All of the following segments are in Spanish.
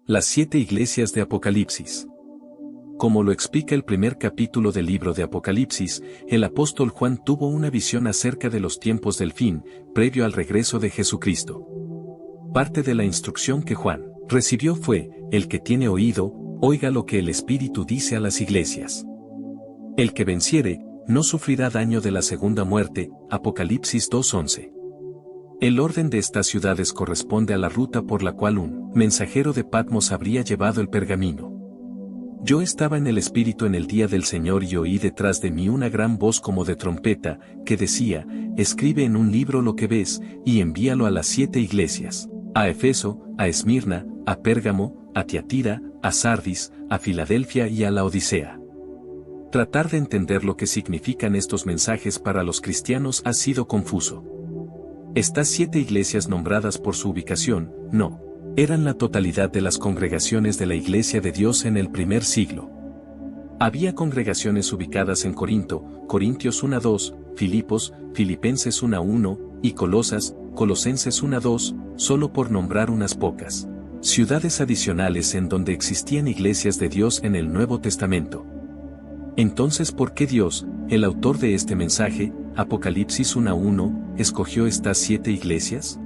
Las 7 iglesias de Apocalipsis. Como lo explica el primer capítulo del libro de Apocalipsis, el apóstol Juan tuvo una visión acerca de los tiempos del fin, previo al regreso de Jesucristo. Parte de la instrucción que Juan recibió fue: el que tiene oído, oiga lo que el Espíritu dice a las iglesias. El que venciere, no sufrirá daño de la segunda muerte. Apocalipsis 2:11. El orden de estas ciudades corresponde a la ruta por la cual un mensajero de Patmos habría llevado el pergamino. Yo estaba en el Espíritu en el día del Señor y oí detrás de mí una gran voz como de trompeta, que decía: escribe en un libro lo que ves, y envíalo a las 7 iglesias: a Efeso, a Esmirna, a Pérgamo, a Tiatira, a Sardis, a Filadelfia y a la Odisea. Tratar de entender lo que significan estos mensajes para los cristianos ha sido confuso. Estas 7 iglesias nombradas por su ubicación, no eran la totalidad de las congregaciones de la Iglesia de Dios en el primer siglo. Había congregaciones ubicadas en Corinto, Corintios 1:2, Filipos, Filipenses 1:1, y Colosas, Colosenses 1:2, solo por nombrar unas pocas ciudades adicionales en donde existían iglesias de Dios en el Nuevo Testamento. Entonces, ¿por qué Dios, el autor de este mensaje, Apocalipsis 1:1, escogió estas 7 iglesias?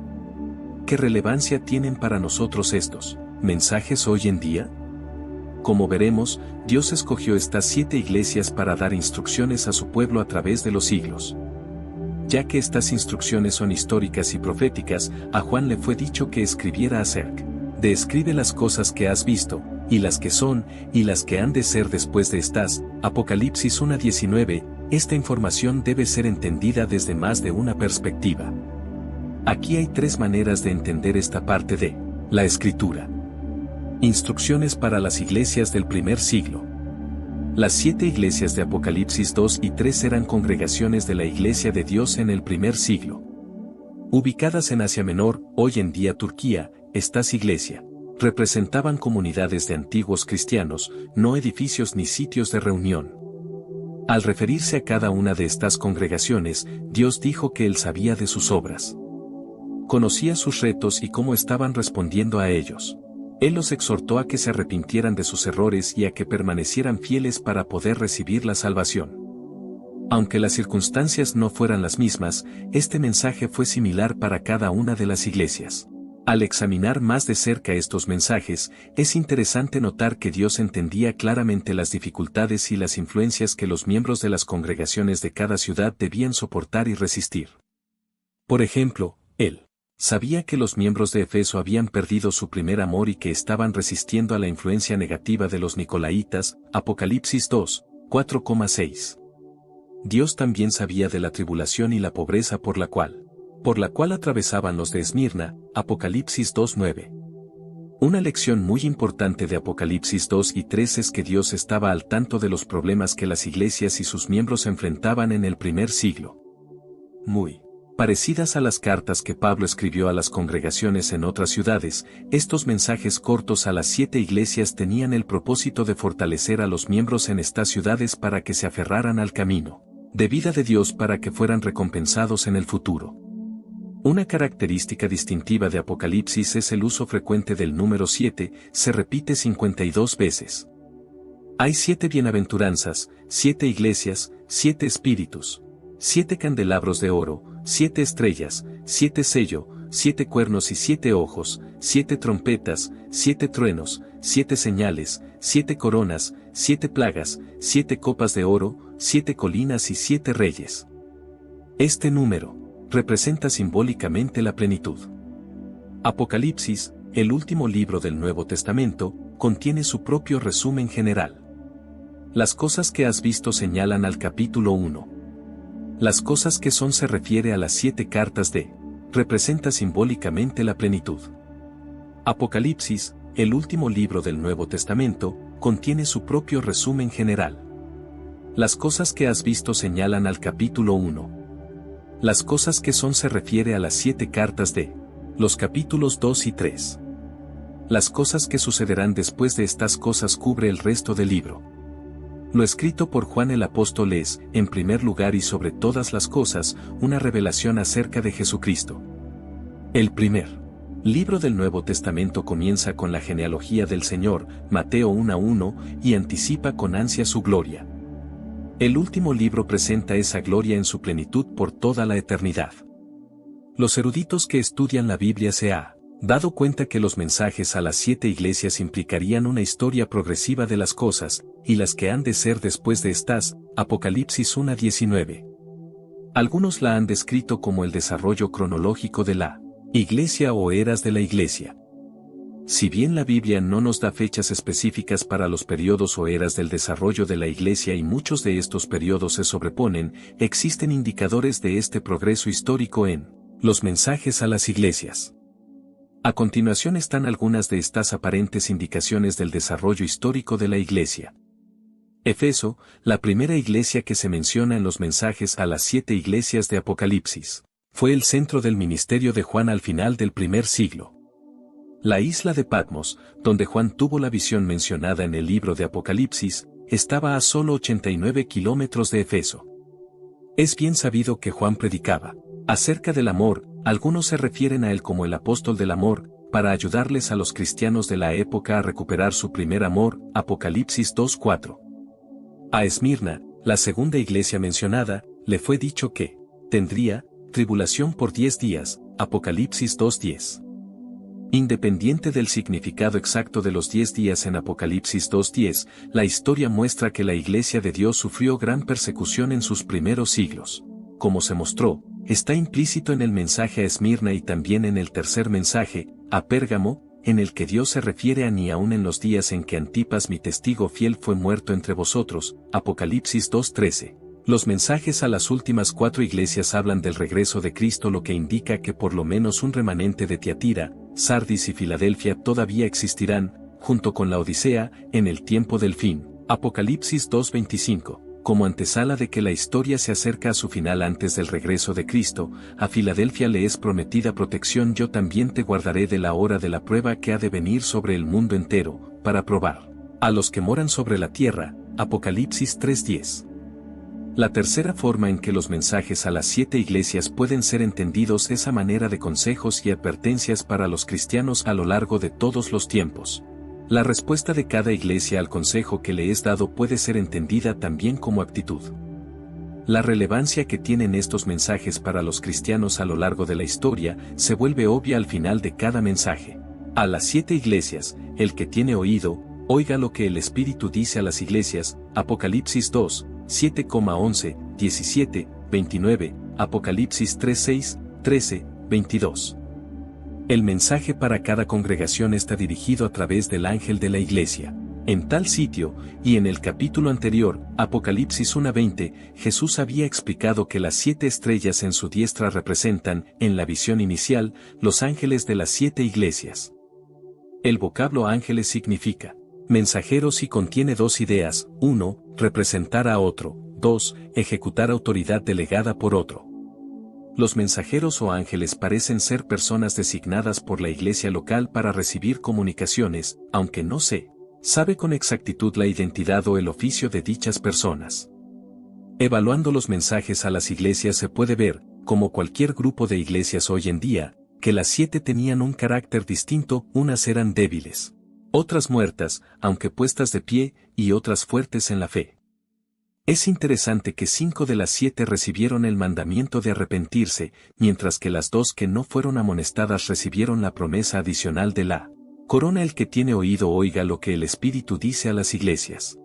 ¿Qué relevancia tienen para nosotros estos mensajes hoy en día? Como veremos, Dios escogió estas 7 iglesias para dar instrucciones a su pueblo a través de los siglos. Ya que estas instrucciones son históricas y proféticas, a Juan le fue dicho que escribiera acerca de escribe las cosas que has visto, y las que son, y las que han de ser después de estas. Apocalipsis 1:19. Esta información debe ser entendida desde más de una perspectiva. Aquí hay 3 maneras de entender esta parte de la Escritura. Instrucciones para las iglesias del primer siglo. Las 7 iglesias de Apocalipsis 2 y 3 eran congregaciones de la Iglesia de Dios en el primer siglo. Ubicadas en Asia Menor, hoy en día Turquía, estas iglesias representaban comunidades de antiguos cristianos, no edificios ni sitios de reunión. Al referirse a cada una de estas congregaciones, Dios dijo que Él sabía de sus obras. Conocía sus retos y cómo estaban respondiendo a ellos. Él los exhortó a que se arrepintieran de sus errores y a que permanecieran fieles para poder recibir la salvación. Aunque las circunstancias no fueran las mismas, este mensaje fue similar para cada una de las iglesias. Al examinar más de cerca estos mensajes, es interesante notar que Dios entendía claramente las dificultades y las influencias que los miembros de las congregaciones de cada ciudad debían soportar y resistir. Por ejemplo, Él sabía que los miembros de Efeso habían perdido su primer amor y que estaban resistiendo a la influencia negativa de los Nicolaitas. Apocalipsis 2, 4,6. Dios también sabía de la tribulación y la pobreza por la cual atravesaban los de Esmirna. Apocalipsis 2:9. Una lección muy importante de Apocalipsis 2 y 3 es que Dios estaba al tanto de los problemas que las iglesias y sus miembros enfrentaban en el primer siglo. Muy parecidas a las cartas que Pablo escribió a las congregaciones en otras ciudades, estos mensajes cortos a las 7 iglesias tenían el propósito de fortalecer a los miembros en estas ciudades para que se aferraran al camino de vida de Dios para que fueran recompensados en el futuro. Una característica distintiva de Apocalipsis es el uso frecuente del número 7, se repite 52 veces. Hay 7 bienaventuranzas, 7 iglesias, 7 espíritus, 7 candelabros de oro, 7 estrellas, 7 sello, 7 cuernos y 7 ojos, 7 trompetas, 7 truenos, 7 señales, 7 coronas, 7 plagas, 7 copas de oro, 7 colinas y 7 reyes. Este número representa simbólicamente la plenitud. Apocalipsis, el último libro del Nuevo Testamento, contiene su propio resumen general. Las cosas que has visto señalan al capítulo 1. Las cosas que son se refiere a las 7 cartas de, representa simbólicamente la plenitud. Apocalipsis, el último libro del Nuevo Testamento, contiene su propio resumen general. Las cosas que has visto señalan al capítulo 1. Las cosas que son se refiere a las 7 cartas de los capítulos 2 y 3. Las cosas que sucederán después de estas cosas cubre el resto del libro. Lo escrito por Juan el apóstol es, en primer lugar y sobre todas las cosas, una revelación acerca de Jesucristo. El primer Libro del Nuevo Testamento comienza con la genealogía del Señor, Mateo 1:1, y anticipa con ansia su gloria. El último libro presenta esa gloria en su plenitud por toda la eternidad. Los eruditos que estudian la Biblia se han dado cuenta que los mensajes a las 7 iglesias implicarían una historia progresiva de las cosas, y las que han de ser después de estas, Apocalipsis 1:19. Algunos la han descrito como el desarrollo cronológico de la iglesia o eras de la iglesia. Si bien la Biblia no nos da fechas específicas para los periodos o eras del desarrollo de la iglesia y muchos de estos periodos se sobreponen, existen indicadores de este progreso histórico en los mensajes a las iglesias. A continuación están algunas de estas aparentes indicaciones del desarrollo histórico de la iglesia. Éfeso, la primera iglesia que se menciona en los mensajes a las 7 iglesias de Apocalipsis, fue el centro del ministerio de Juan al final del primer siglo. La isla de Patmos, donde Juan tuvo la visión mencionada en el libro de Apocalipsis, estaba a solo 89 kilómetros de Éfeso. Es bien sabido que Juan predicaba acerca del amor. Algunos se refieren a él como el apóstol del amor, para ayudarles a los cristianos de la época a recuperar su primer amor, Apocalipsis 2:4. A Esmirna, la segunda iglesia mencionada, le fue dicho que tendría tribulación por 10 días, Apocalipsis 2:10. Independiente del significado exacto de los 10 días en Apocalipsis 2:10, la historia muestra que la iglesia de Dios sufrió gran persecución en sus primeros siglos. Como se mostró, está implícito en el mensaje a Esmirna y también en el tercer mensaje, a Pérgamo, en el que Dios se refiere a ni aun en los días en que Antipas mi testigo fiel fue muerto entre vosotros, Apocalipsis 2:13. Los mensajes a las últimas 4 iglesias hablan del regreso de Cristo, lo que indica que por lo menos un remanente de Tiatira, Sardis y Filadelfia todavía existirán, junto con la Odisea, en el tiempo del fin, Apocalipsis 2:25. Como antesala de que la historia se acerca a su final antes del regreso de Cristo, a Filadelfia le es prometida protección. Yo también te guardaré de la hora de la prueba que ha de venir sobre el mundo entero, para probar a los que moran sobre la tierra, Apocalipsis 3:10. La tercera forma en que los mensajes a las 7 iglesias pueden ser entendidos es a manera de consejos y advertencias para los cristianos a lo largo de todos los tiempos. La respuesta de cada iglesia al consejo que le es dado puede ser entendida también como actitud. La relevancia que tienen estos mensajes para los cristianos a lo largo de la historia se vuelve obvia al final de cada mensaje. A las 7 iglesias, el que tiene oído, oiga lo que el Espíritu dice a las iglesias, Apocalipsis 2, 7,11, 17, 29, Apocalipsis 3:6, 13, 22. El mensaje para cada congregación está dirigido a través del ángel de la iglesia. En tal sitio, y en el capítulo anterior, Apocalipsis 1:20, Jesús había explicado que las 7 estrellas en su diestra representan, en la visión inicial, los ángeles de las 7 iglesias. El vocablo ángeles significa mensajeros y contiene 2 ideas: 1, representar a otro; 2, ejecutar autoridad delegada por otro. Los mensajeros o ángeles parecen ser personas designadas por la iglesia local para recibir comunicaciones, aunque no se sabe con exactitud la identidad o el oficio de dichas personas. Evaluando los mensajes a las iglesias se puede ver, como cualquier grupo de iglesias hoy en día, que las 7 tenían un carácter distinto. Unas eran débiles, otras muertas, aunque puestas de pie, y otras fuertes en la fe. Es interesante que 5 de las 7 recibieron el mandamiento de arrepentirse, mientras que las 2 que no fueron amonestadas recibieron la promesa adicional de la corona. El que tiene oído oiga lo que el Espíritu dice a las iglesias.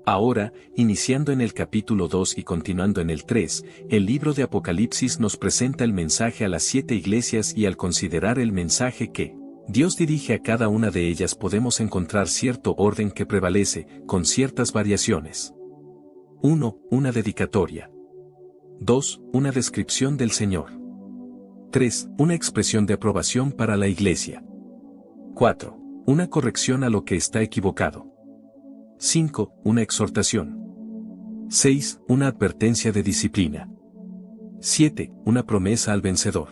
Ahora, iniciando en el capítulo 2 y continuando en el 3, el libro de Apocalipsis nos presenta el mensaje a las 7 iglesias, y al considerar el mensaje que Dios dirige a cada una de ellas podemos encontrar cierto orden que prevalece, con ciertas variaciones. 1. Una dedicatoria. 2. Una descripción del Señor. 3. Una expresión de aprobación para la iglesia. 4. Una corrección a lo que está equivocado. 5. Una exhortación. 6. Una advertencia de disciplina. 7. Una promesa al vencedor.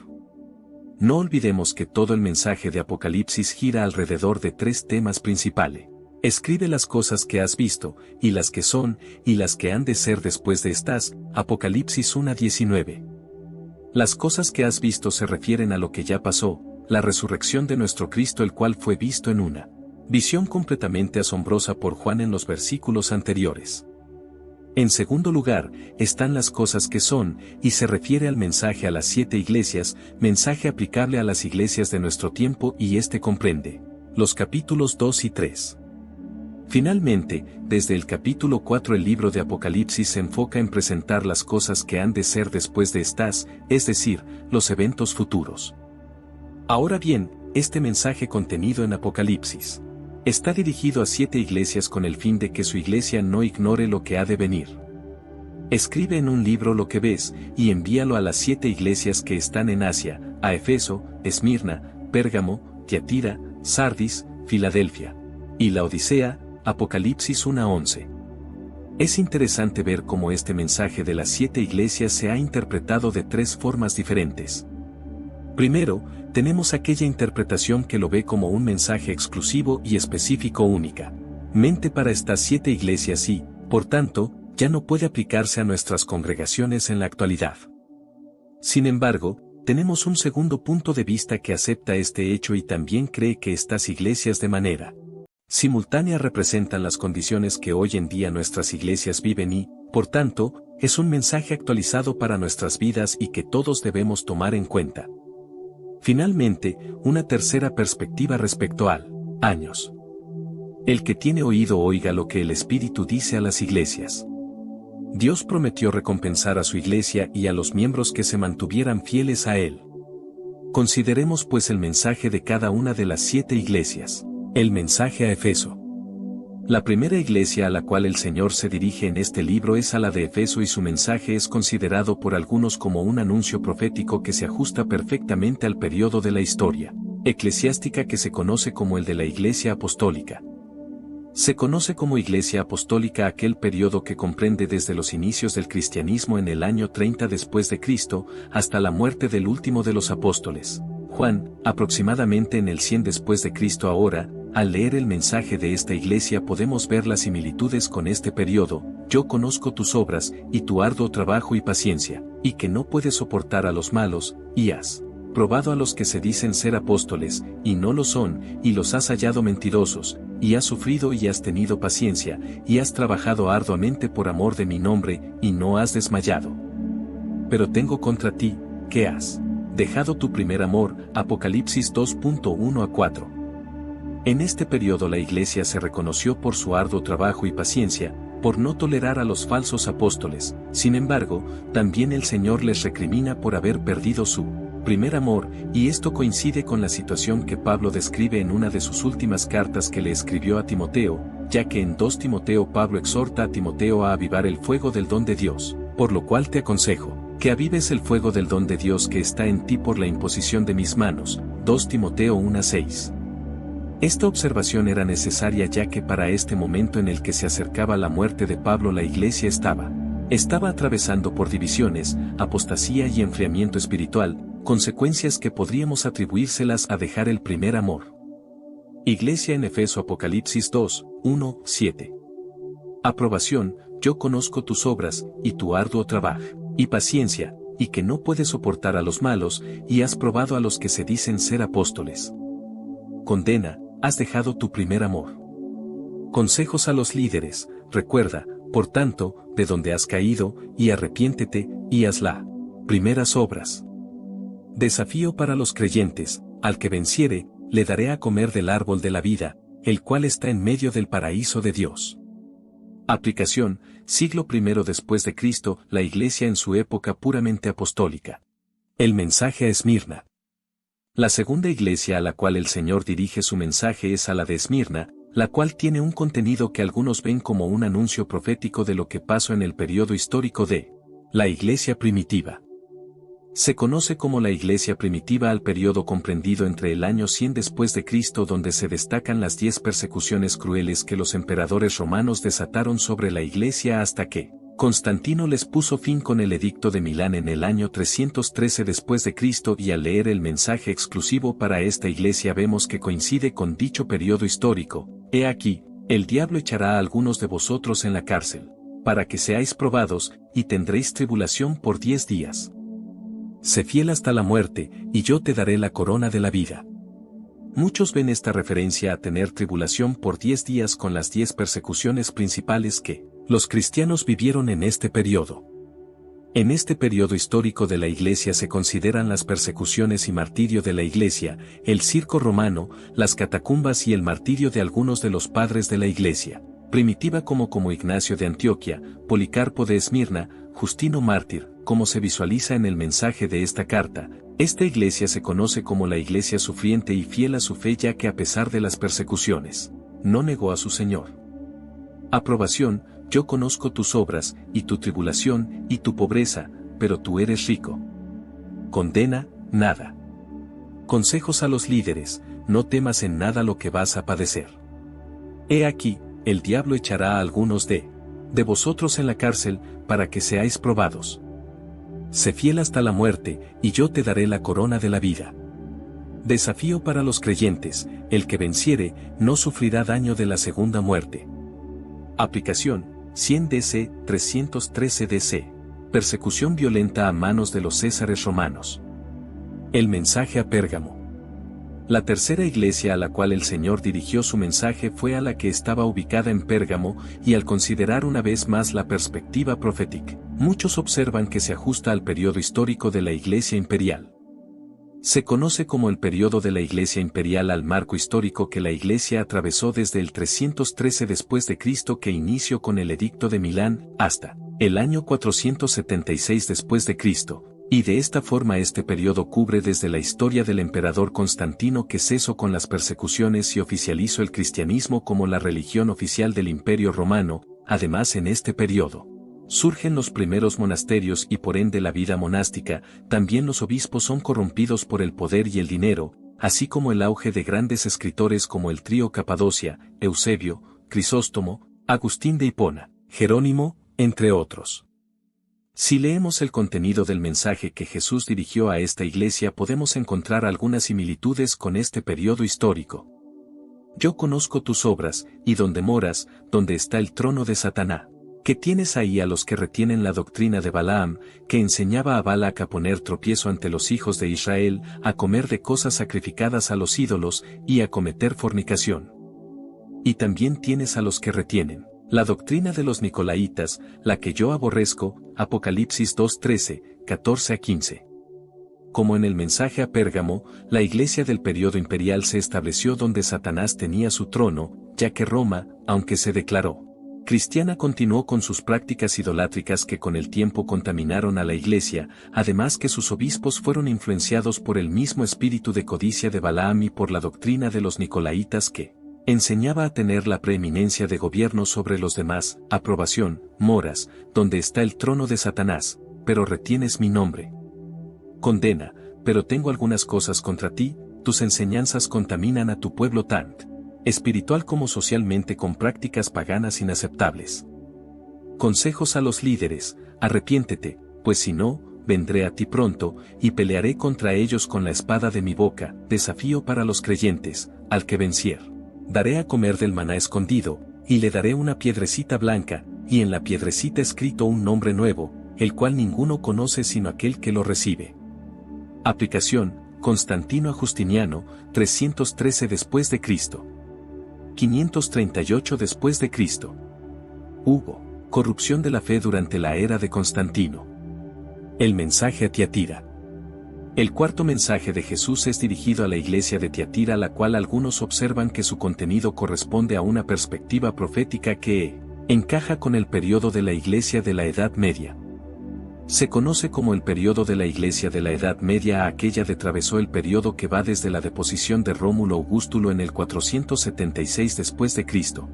No olvidemos que todo el mensaje de Apocalipsis gira alrededor de 3 temas principales. Escribe las cosas que has visto, y las que son, y las que han de ser después de estas, Apocalipsis 1:19. Las cosas que has visto se refieren a lo que ya pasó, la resurrección de nuestro Cristo, el cual fue visto en una visión completamente asombrosa por Juan en los versículos anteriores. En segundo lugar, están las cosas que son, y se refiere al mensaje a las 7 iglesias, mensaje aplicable a las iglesias de nuestro tiempo, y este comprende los capítulos 2 y 3. Finalmente, desde el capítulo 4 el libro de Apocalipsis se enfoca en presentar las cosas que han de ser después de estas, es decir, los eventos futuros. Ahora bien, este mensaje contenido en Apocalipsis está dirigido a 7 iglesias con el fin de que su iglesia no ignore lo que ha de venir. Escribe en un libro lo que ves, y envíalo a las 7 iglesias que están en Asia, a Efeso, Esmirna, Pérgamo, Tiatira, Sardis, Filadelfia y Laodicea. Apocalipsis 1:11. Es interesante ver cómo este mensaje de las 7 iglesias se ha interpretado de 3 formas diferentes. Primero, tenemos aquella interpretación que lo ve como un mensaje exclusivo y específico únicamente para estas 7 iglesias y, por tanto, ya no puede aplicarse a nuestras congregaciones en la actualidad. Sin embargo, tenemos un segundo punto de vista que acepta este hecho y también cree que estas iglesias de manera simultánea representan las condiciones que hoy en día nuestras iglesias viven y, por tanto, es un mensaje actualizado para nuestras vidas y que todos debemos tomar en cuenta. Finalmente, una tercera perspectiva respecto al años. El que tiene oído oiga lo que el Espíritu dice a las iglesias. Dios prometió recompensar a su iglesia y a los miembros que se mantuvieran fieles a Él. Consideremos pues el mensaje de cada una de las 7 iglesias. El mensaje a Efeso. La primera iglesia a la cual el Señor se dirige en este libro es a la de Efeso y su mensaje es considerado por algunos como un anuncio profético que se ajusta perfectamente al periodo de la historia eclesiástica que se conoce como el de la Iglesia Apostólica. Se conoce como Iglesia Apostólica aquel periodo que comprende desde los inicios del cristianismo en el año 30 después de Cristo hasta la muerte del último de los apóstoles, Juan, aproximadamente en el 100 después de Cristo. Ahora, al leer el mensaje de esta iglesia podemos ver las similitudes con este periodo. Yo conozco tus obras, y tu arduo trabajo y paciencia, y que no puedes soportar a los malos, y has probado a los que se dicen ser apóstoles, y no lo son, y los has hallado mentirosos, y has sufrido y has tenido paciencia, y has trabajado arduamente por amor de mi nombre, y no has desmayado. Pero tengo contra ti, que has dejado tu primer amor. Apocalipsis 2:1-4. En este periodo la iglesia se reconoció por su arduo trabajo y paciencia, por no tolerar a los falsos apóstoles. Sin embargo, también el Señor les recrimina por haber perdido su primer amor, y esto coincide con la situación que Pablo describe en una de sus últimas cartas que le escribió a Timoteo, ya que en 2 Timoteo Pablo exhorta a Timoteo a avivar el fuego del don de Dios, por lo cual te aconsejo que avives el fuego del don de Dios que está en ti por la imposición de mis manos. 2 Timoteo 1:6. Esta observación era necesaria ya que para este momento en el que se acercaba la muerte de Pablo la iglesia estaba atravesando por divisiones, apostasía y enfriamiento espiritual, consecuencias que podríamos atribuírselas a dejar el primer amor. Iglesia en Efeso. Apocalipsis 2:1-7. Aprobación. Yo conozco tus obras, y tu arduo trabajo y paciencia, y que no puedes soportar a los malos, y has probado a los que se dicen ser apóstoles. Condena. Has dejado tu primer amor. Consejos a los líderes. Recuerda, por tanto, de donde has caído, y arrepiéntete, y haz las primeras obras. Desafío para los creyentes. Al que venciere, le daré a comer del árbol de la vida, el cual está en medio del paraíso de Dios. Aplicación. Siglo I después de Cristo, la iglesia en su época puramente apostólica. El mensaje a Esmirna. La segunda iglesia a la cual el Señor dirige su mensaje es a la de Esmirna, la cual tiene un contenido que algunos ven como un anuncio profético de lo que pasó en el periodo histórico de la iglesia primitiva. Se conoce como la iglesia primitiva al periodo comprendido entre el año 100 después de Cristo, donde se destacan las 10 persecuciones crueles que los emperadores romanos desataron sobre la iglesia hasta que Constantino les puso fin con el edicto de Milán en el año 313 después de Cristo. Y al leer el mensaje exclusivo para esta iglesia vemos que coincide con dicho periodo histórico. He aquí, el diablo echará a algunos de vosotros en la cárcel, para que seáis probados, y tendréis tribulación por 10 días. Sé fiel hasta la muerte, y yo te daré la corona de la vida. Muchos ven esta referencia a tener tribulación por 10 días con las 10 persecuciones principales que los cristianos vivieron en este periodo. En este periodo histórico de la Iglesia se consideran las persecuciones y martirio de la Iglesia, el circo romano, las catacumbas y el martirio de algunos de los padres de la Iglesia primitiva como Ignacio de Antioquia, Policarpo de Esmirna, Justino mártir, como se visualiza en el mensaje de esta carta. Esta iglesia se conoce como la iglesia sufriente y fiel a su fe, ya que a pesar de las persecuciones, no negó a su Señor. Aprobación: yo conozco tus obras, y tu tribulación, y tu pobreza, pero tú eres rico. Condena: nada. Consejos a los líderes: no temas en nada lo que vas a padecer. He aquí, el diablo echará a algunos de vosotros en la cárcel, para que seáis probados. Sé fiel hasta la muerte, y yo te daré la corona de la vida. Desafío para los creyentes: el que venciere, no sufrirá daño de la segunda muerte. Aplicación: 100 DC, 313 DC. Persecución violenta a manos de los césares romanos. El mensaje a Pérgamo. La tercera iglesia a la cual el Señor dirigió su mensaje fue a la que estaba ubicada en Pérgamo, y al considerar una vez más la perspectiva profética, muchos observan que se ajusta al periodo histórico de la Iglesia imperial. Se conoce como el periodo de la Iglesia imperial al marco histórico que la Iglesia atravesó desde el 313 después de Cristo, que inició con el Edicto de Milán, hasta el año 476 después de Cristo. Y de esta forma este periodo cubre desde la historia del emperador Constantino, que cesó con las persecuciones y oficializó el cristianismo como la religión oficial del Imperio Romano. Además, en este periodo surgen los primeros monasterios y por ende la vida monástica. También los obispos son corrompidos por el poder y el dinero, así como el auge de grandes escritores como el trío Capadocia, Eusebio, Crisóstomo, Agustín de Hipona, Jerónimo, entre otros. Si leemos el contenido del mensaje que Jesús dirigió a esta iglesia, podemos encontrar algunas similitudes con este periodo histórico. Yo conozco tus obras, y donde moras, donde está el trono de Satanás. Que tienes ahí a los que retienen la doctrina de Balaam, que enseñaba a Balac a poner tropiezo ante los hijos de Israel, a comer de cosas sacrificadas a los ídolos, y a cometer fornicación. Y también tienes a los que retienen la doctrina de los Nicolaitas, la que yo aborrezco. Apocalipsis 2:13, 14-15. Como en el mensaje a Pérgamo, la iglesia del periodo imperial se estableció donde Satanás tenía su trono, ya que Roma, aunque se declaró cristiana, continuó con sus prácticas idolátricas que con el tiempo contaminaron a la iglesia, además que sus obispos fueron influenciados por el mismo espíritu de codicia de Balaam y por la doctrina de los Nicolaitas, que enseñaba a tener la preeminencia de gobierno sobre los demás. Aprobación: moras, donde está el trono de Satanás, pero retienes mi nombre. Condena: pero tengo algunas cosas contra ti, tus enseñanzas contaminan a tu pueblo tanto espiritual como socialmente con prácticas paganas inaceptables. Consejos a los líderes: arrepiéntete, pues si no, vendré a ti pronto, y pelearé contra ellos con la espada de mi boca. Desafío para los creyentes: al que venciere, daré a comer del maná escondido, y le daré una piedrecita blanca, y en la piedrecita escrito un nombre nuevo, el cual ninguno conoce sino aquel que lo recibe. Aplicación: Constantino a Justiniano, 313 después de Cristo. 538 después de Cristo. Hubo corrupción de la fe durante la era de Constantino. El mensaje a Tiatira. El cuarto mensaje de Jesús es dirigido a la iglesia de Tiatira, la cual algunos observan que su contenido corresponde a una perspectiva profética que encaja con el periodo de la iglesia de la Edad Media. Se conoce como el periodo de la iglesia de la Edad Media a aquella que atravesó el periodo que va desde la deposición de Rómulo Augustulo en el 476 después de Cristo,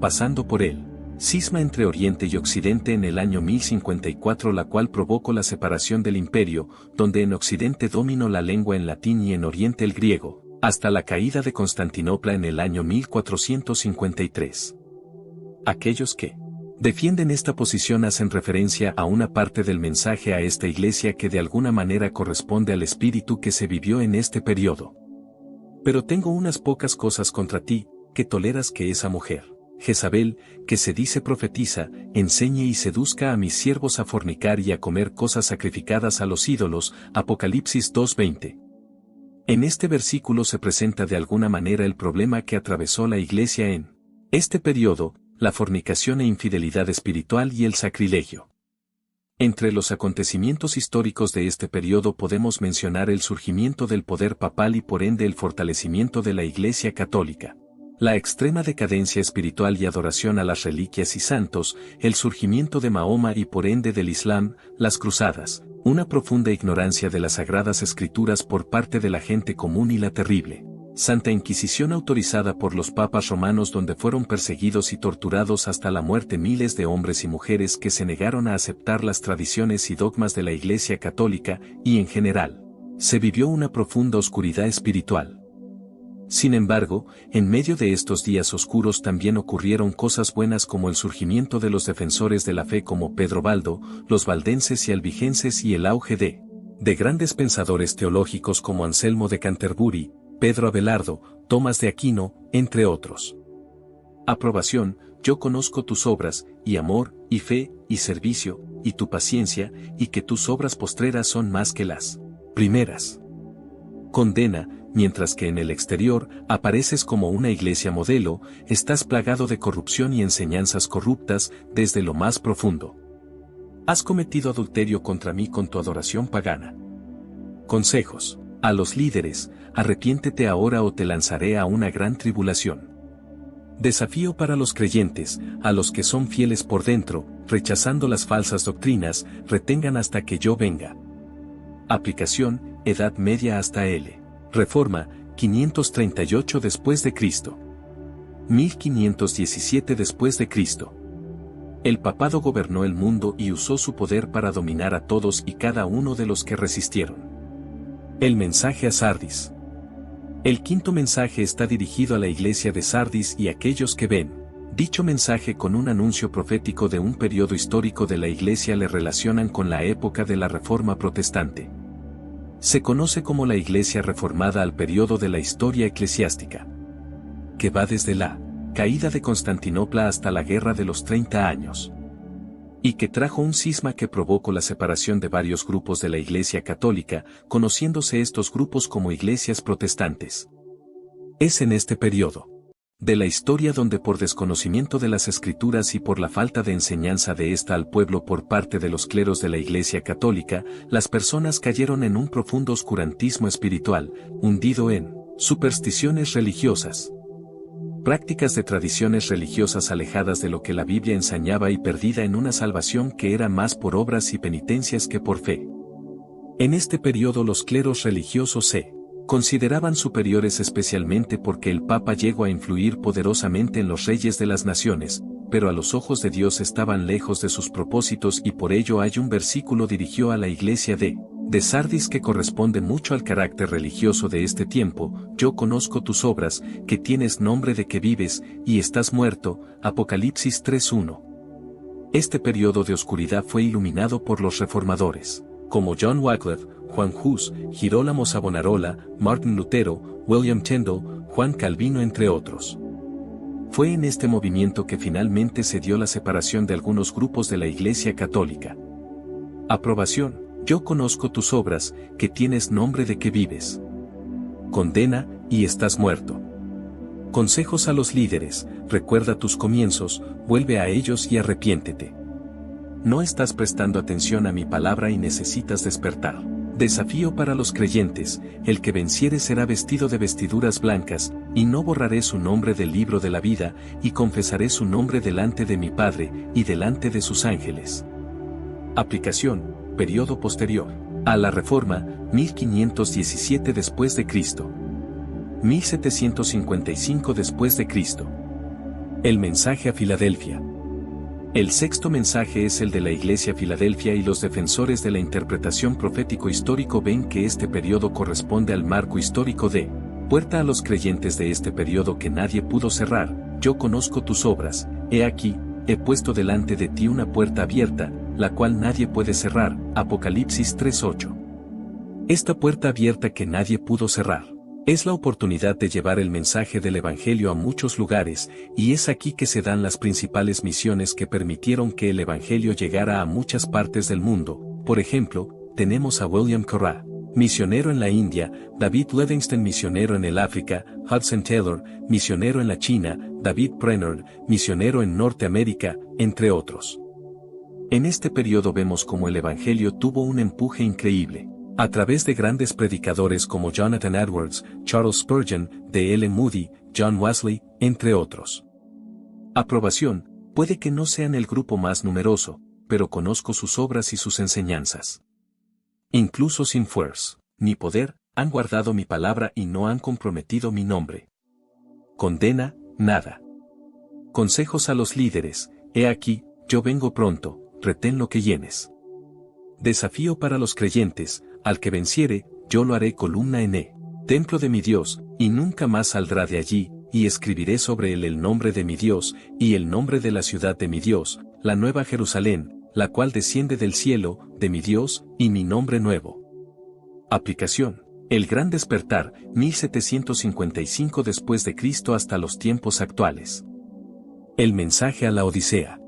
pasando por el cisma entre Oriente y Occidente en el año 1054, la cual provocó la separación del imperio, donde en Occidente dominó la lengua en latín y en Oriente el griego, hasta la caída de Constantinopla en el año 1453. Aquellos que defienden esta posición hacen referencia a una parte del mensaje a esta iglesia que de alguna manera corresponde al espíritu que se vivió en este periodo. Pero tengo unas pocas cosas contra ti, que toleras que esa mujer Jezabel, que se dice profetiza, enseñe y seduzca a mis siervos a fornicar y a comer cosas sacrificadas a los ídolos. Apocalipsis 2:20. En este versículo se presenta de alguna manera el problema que atravesó la iglesia en este periodo, la fornicación e infidelidad espiritual y el sacrilegio. Entre los acontecimientos históricos de este periodo podemos mencionar el surgimiento del poder papal y por ende el fortalecimiento de la Iglesia Católica. La extrema decadencia espiritual y adoración a las reliquias y santos, el surgimiento de Mahoma y por ende del Islam, las cruzadas, una profunda ignorancia de las sagradas escrituras por parte de la gente común y la terrible Santa Inquisición autorizada por los papas romanos donde fueron perseguidos y torturados hasta la muerte miles de hombres y mujeres que se negaron a aceptar las tradiciones y dogmas de la Iglesia Católica, y en general, se vivió una profunda oscuridad espiritual. Sin embargo, en medio de estos días oscuros también ocurrieron cosas buenas como el surgimiento de los defensores de la fe como Pedro Baldo, los valdenses y albigenses y el auge de grandes pensadores teológicos como Anselmo de Canterbury, Pedro Abelardo, Tomás de Aquino, entre otros. Aprobación, yo conozco tus obras, y amor, y fe, y servicio, y tu paciencia, y que tus obras postreras son más que las primeras. Condena, mientras que en el exterior apareces como una iglesia modelo, estás plagado de corrupción y enseñanzas corruptas desde lo más profundo. Has cometido adulterio contra mí con tu adoración pagana. Consejos. A los líderes, arrepiéntete ahora o te lanzaré a una gran tribulación. Desafío para los creyentes, a los que son fieles por dentro, rechazando las falsas doctrinas, retengan hasta que yo venga. Aplicación, Edad Media hasta L. Reforma, 538 después de Cristo. 1517 después de Cristo. El papado gobernó el mundo y usó su poder para dominar a todos y cada uno de los que resistieron. El mensaje a Sardis. El quinto mensaje está dirigido a la iglesia de Sardis y a aquellos que ven dicho mensaje con un anuncio profético de un periodo histórico de la iglesia le relacionan con la época de la Reforma Protestante. Se conoce como la iglesia reformada al periodo de la historia eclesiástica, que va desde la caída de Constantinopla hasta la Guerra de los 30 años. Y que trajo un cisma que provocó la separación de varios grupos de la Iglesia Católica, conociéndose estos grupos como iglesias protestantes. Es en este periodo de la historia donde por desconocimiento de las Escrituras y por la falta de enseñanza de esta al pueblo por parte de los cleros de la Iglesia Católica, las personas cayeron en un profundo oscurantismo espiritual, hundido en supersticiones religiosas. Prácticas de tradiciones religiosas alejadas de lo que la Biblia enseñaba y perdida en una salvación que era más por obras y penitencias que por fe. En este periodo los cleros religiosos se consideraban superiores especialmente porque el Papa llegó a influir poderosamente en los reyes de las naciones, pero a los ojos de Dios estaban lejos de sus propósitos y por ello hay un versículo dirigido a la iglesia de Sardis que corresponde mucho al carácter religioso de este tiempo. Yo conozco tus obras, que tienes nombre de que vives, y estás muerto. Apocalipsis 3:1. Este periodo de oscuridad fue iluminado por los reformadores, como John Wycliffe, Juan Hus, Girolamo Savonarola, Martin Lutero, William Tyndale, Juan Calvino entre otros. Fue en este movimiento que finalmente se dio la separación de algunos grupos de la Iglesia Católica. Aprobación. Yo conozco tus obras, que tienes nombre de que vives. Condena, y estás muerto. Consejos a los líderes, recuerda tus comienzos, vuelve a ellos y arrepiéntete. No estás prestando atención a mi palabra y necesitas despertar. Desafío para los creyentes, el que venciere será vestido de vestiduras blancas, y no borraré su nombre del libro de la vida, y confesaré su nombre delante de mi Padre, y delante de sus ángeles. Aplicación. Periodo posterior a la Reforma, 1517 después de Cristo. 1755 después de Cristo. El mensaje a Filadelfia. El sexto mensaje es el de la Iglesia Filadelfia y los defensores de la interpretación profético histórico ven que este periodo corresponde al marco histórico de puerta a los creyentes de este periodo que nadie pudo cerrar. Yo conozco tus obras, he aquí, he puesto delante de ti una puerta abierta, la cual nadie puede cerrar. Apocalipsis 3:8. Esta puerta abierta que nadie pudo cerrar Es la oportunidad de llevar el mensaje del Evangelio a muchos lugares, y es aquí que se dan las principales misiones que permitieron que el Evangelio llegara a muchas partes del mundo. Por ejemplo, tenemos a William Carrá, misionero en la India; David Livingstone, misionero en el África; Hudson Taylor, misionero en la China; David Brainerd, misionero en Norteamérica, entre otros. En este periodo vemos cómo el Evangelio tuvo un empuje increíble, a través de grandes predicadores como Jonathan Edwards, Charles Spurgeon, D. L. Moody, John Wesley, entre otros. Aprobación: puede que no sean el grupo más numeroso, pero conozco sus obras y sus enseñanzas. Incluso sin fuerza ni poder, han guardado mi palabra y no han comprometido mi nombre. Condena: nada. Consejos a los líderes: he aquí, yo vengo pronto, retén lo que llenes. Desafío para los creyentes: al que venciere, yo lo haré columna en templo de mi Dios, y nunca más saldrá de allí, y escribiré sobre él el nombre de mi Dios, y el nombre de la ciudad de mi Dios, la nueva Jerusalén, la cual desciende del cielo, de mi Dios, y mi nombre nuevo. Aplicación: el gran despertar, 1755 después de Cristo hasta los tiempos actuales. El mensaje a la Odisea.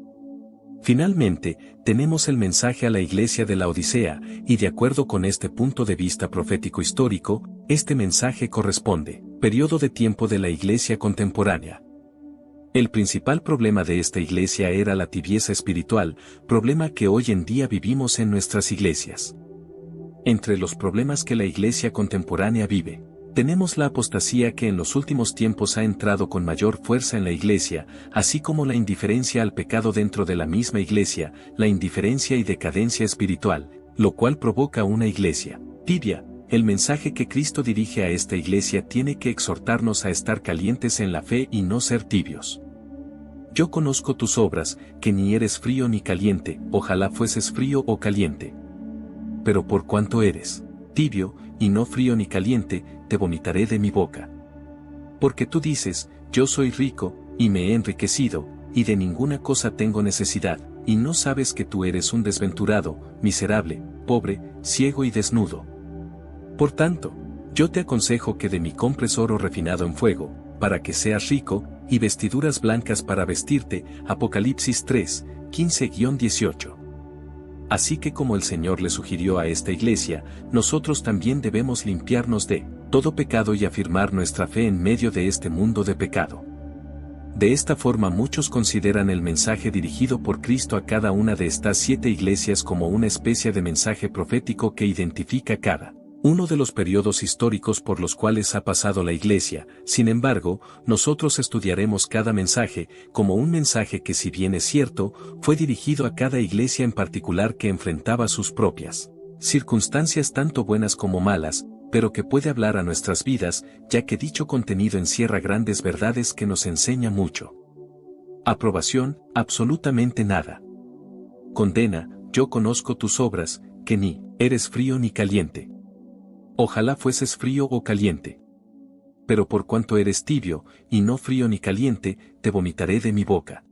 Finalmente, tenemos el mensaje a la iglesia de la Odisea, y de acuerdo con este punto de vista profético histórico, este mensaje corresponde, periodo de tiempo de la iglesia contemporánea. El principal problema de esta iglesia era la tibieza espiritual, problema que hoy en día vivimos en nuestras iglesias. Entre los problemas que la iglesia contemporánea vive, tenemos la apostasía que en los últimos tiempos ha entrado con mayor fuerza en la iglesia, así como la indiferencia al pecado dentro de la misma iglesia, la indiferencia y decadencia espiritual, lo cual provoca una iglesia tibia. El mensaje que Cristo dirige a esta iglesia tiene que exhortarnos a estar calientes en la fe y no ser tibios. Yo conozco tus obras, que ni eres frío ni caliente, ojalá fueses frío o caliente. Pero por cuanto eres tibio, y no frío ni caliente, te vomitaré de mi boca. Porque tú dices, yo soy rico, y me he enriquecido, y de ninguna cosa tengo necesidad, y no sabes que tú eres un desventurado, miserable, pobre, ciego y desnudo. Por tanto, yo te aconsejo que de mí compres oro refinado en fuego, para que seas rico, y vestiduras blancas para vestirte. Apocalipsis 3, 15-18. Así que como el Señor le sugirió a esta iglesia, nosotros también debemos limpiarnos de todo pecado y afirmar nuestra fe en medio de este mundo de pecado. De esta forma muchos consideran el mensaje dirigido por Cristo a cada una de estas 7 iglesias como una especie de mensaje profético que identifica cada uno de los periodos históricos por los cuales ha pasado la iglesia. Sin embargo, nosotros estudiaremos cada mensaje como un mensaje que, si bien es cierto, fue dirigido a cada iglesia en particular que enfrentaba sus propias circunstancias tanto buenas como malas, pero que puede hablar a nuestras vidas, ya que dicho contenido encierra grandes verdades que nos enseña mucho. Aprobación: absolutamente nada. Condena: yo conozco tus obras, que ni eres frío ni caliente. Ojalá fueses frío o caliente. Pero por cuanto eres tibio, y no frío ni caliente, te vomitaré de mi boca.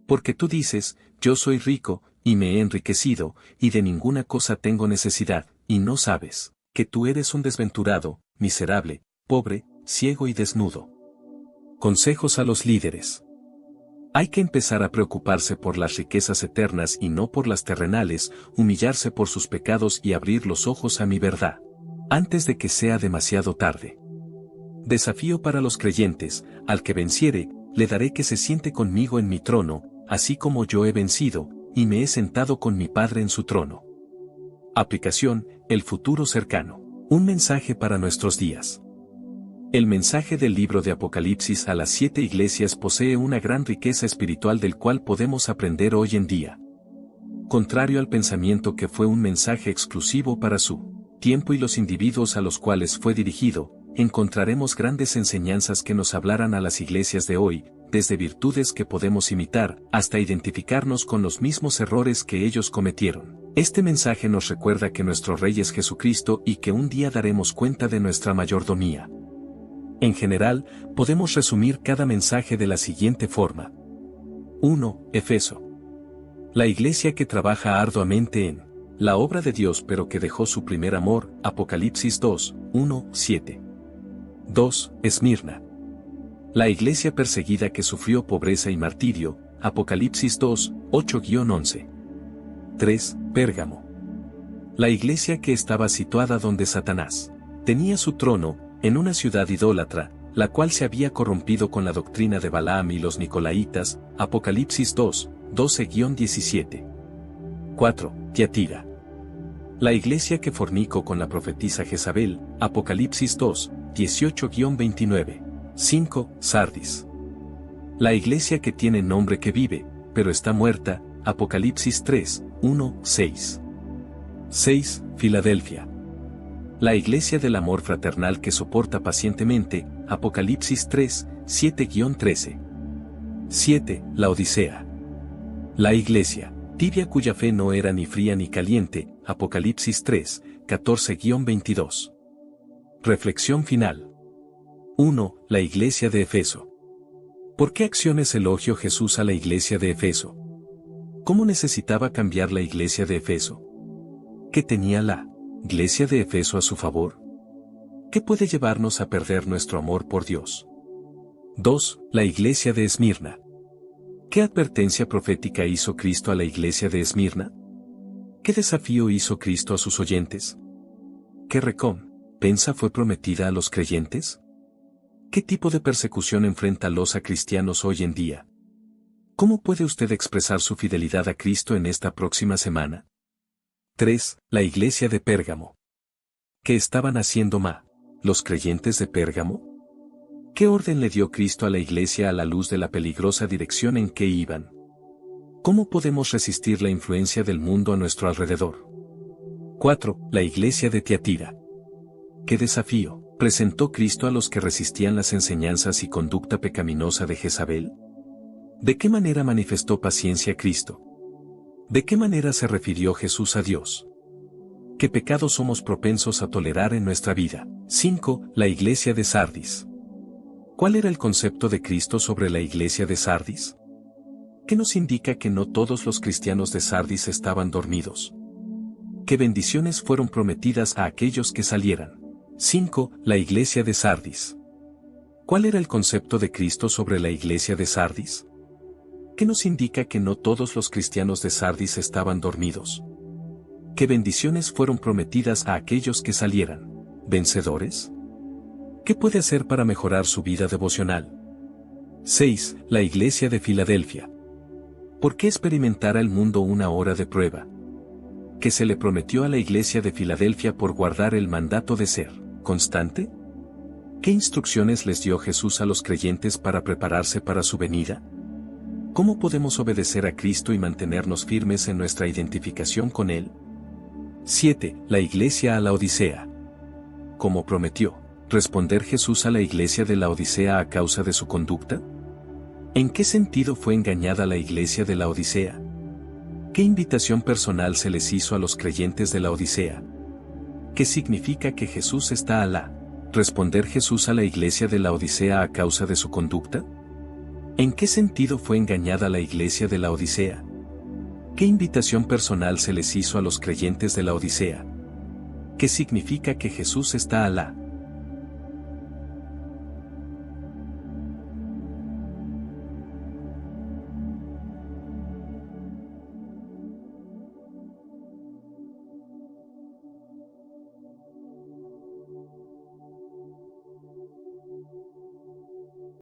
Porque tú dices, yo soy rico, y me he enriquecido, y de ninguna cosa tengo necesidad, y no sabes que tú eres un desventurado, miserable, pobre, ciego y desnudo. Consejos a los líderes. Hay que empezar a preocuparse por las riquezas eternas y no por las terrenales, humillarse por sus pecados y abrir los ojos a mi verdad, antes de que sea demasiado tarde. Desafío para los creyentes: al que venciere, le daré que se siente conmigo en mi trono, así como yo he vencido, y me he sentado con mi Padre en su trono. Aplicación: el futuro cercano. Un mensaje para nuestros días. El mensaje del libro de Apocalipsis a las 7 iglesias posee una gran riqueza espiritual del cual podemos aprender hoy en día. Contrario al pensamiento que fue un mensaje exclusivo para su tiempo y los individuos a los cuales fue dirigido, encontraremos grandes enseñanzas que nos hablarán a las iglesias de hoy, desde virtudes que podemos imitar, hasta identificarnos con los mismos errores que ellos cometieron. Este mensaje nos recuerda que nuestro Rey es Jesucristo y que un día daremos cuenta de nuestra mayordomía. En general, podemos resumir cada mensaje de la siguiente forma. 1. Efeso. La iglesia que trabaja arduamente en la obra de Dios pero que dejó su primer amor. Apocalipsis 2, 1, 7. 2. Esmirna. La iglesia perseguida que sufrió pobreza y martirio, Apocalipsis 2, 8-11. 3. Pérgamo. La iglesia que estaba situada donde Satanás tenía su trono, en una ciudad idólatra, la cual se había corrompido con la doctrina de Balaam y los Nicolaitas, Apocalipsis 2, 12-17. 4. Tiatira. La iglesia que fornicó con la profetisa Jezabel, Apocalipsis 2, 18-29. 5. Sardis. La iglesia que tiene nombre que vive, pero está muerta, Apocalipsis 3, 1-6. 6. Filadelfia. La iglesia del amor fraternal que soporta pacientemente, Apocalipsis 3, 7-13. 7. La Odisea. La iglesia tibia cuya fe no era ni fría ni caliente, Apocalipsis 3, 14-22. Reflexión final. 1. La iglesia de Efeso. ¿Por qué acciones elogió Jesús a la iglesia de Efeso? ¿Cómo necesitaba cambiar la iglesia de Efeso? ¿Qué tenía la iglesia de Efeso a su favor? ¿Qué puede llevarnos a perder nuestro amor por Dios? 2. La iglesia de Esmirna. ¿Qué advertencia profética hizo Cristo a la iglesia de Esmirna? ¿Qué desafío hizo Cristo a sus oyentes? ¿Qué recompensa fue prometida a los creyentes? ¿Qué tipo de persecución enfrenta los cristianos hoy en día? ¿Cómo puede usted expresar su fidelidad a Cristo en esta próxima semana? 3. La iglesia de Pérgamo. ¿Qué estaban haciendo los creyentes de Pérgamo? ¿Qué orden le dio Cristo a la iglesia a la luz de la peligrosa dirección en que iban? ¿Cómo podemos resistir la influencia del mundo a nuestro alrededor? 4. La iglesia de Tiatira. ¿Qué desafío presentó Cristo a los que resistían las enseñanzas y conducta pecaminosa de Jezabel? ¿De qué manera manifestó paciencia Cristo? ¿De qué manera se refirió Jesús a Dios? ¿Qué pecados somos propensos a tolerar en nuestra vida? 5. La iglesia de Sardis. ¿Cuál era el concepto de Cristo sobre la iglesia de Sardis? ¿Qué nos indica que no todos los cristianos de Sardis estaban dormidos? ¿Qué bendiciones fueron prometidas a aquellos que salieran? 5. La iglesia de Sardis. ¿Cuál era el concepto de Cristo sobre la iglesia de Sardis? ¿Qué nos indica que no todos los cristianos de Sardis estaban dormidos? ¿Qué bendiciones fueron prometidas a aquellos que salieran vencedores? ¿Qué puede hacer para mejorar su vida devocional? 6. La iglesia de Filadelfia. ¿Por qué experimentará el mundo una hora de prueba? ¿Qué se le prometió a la iglesia de Filadelfia por guardar el mandato de ser constante? ¿Qué instrucciones les dio Jesús a los creyentes para prepararse para su venida? ¿Cómo podemos obedecer a Cristo y mantenernos firmes en nuestra identificación con Él? 7. La iglesia a la Odisea. ¿Cómo prometió responder Jesús a la iglesia de la Odisea a causa de su conducta? ¿En qué sentido fue engañada la iglesia de la Odisea? ¿Qué invitación personal se les hizo a los creyentes de la Odisea? ¿Qué significa que Jesús está a responder Jesús a la iglesia de la Odisea a causa de su conducta? ¿En qué sentido fue engañada la iglesia de la Odisea? ¿Qué invitación personal se les hizo a los creyentes de la Odisea? ¿Qué significa que Jesús está a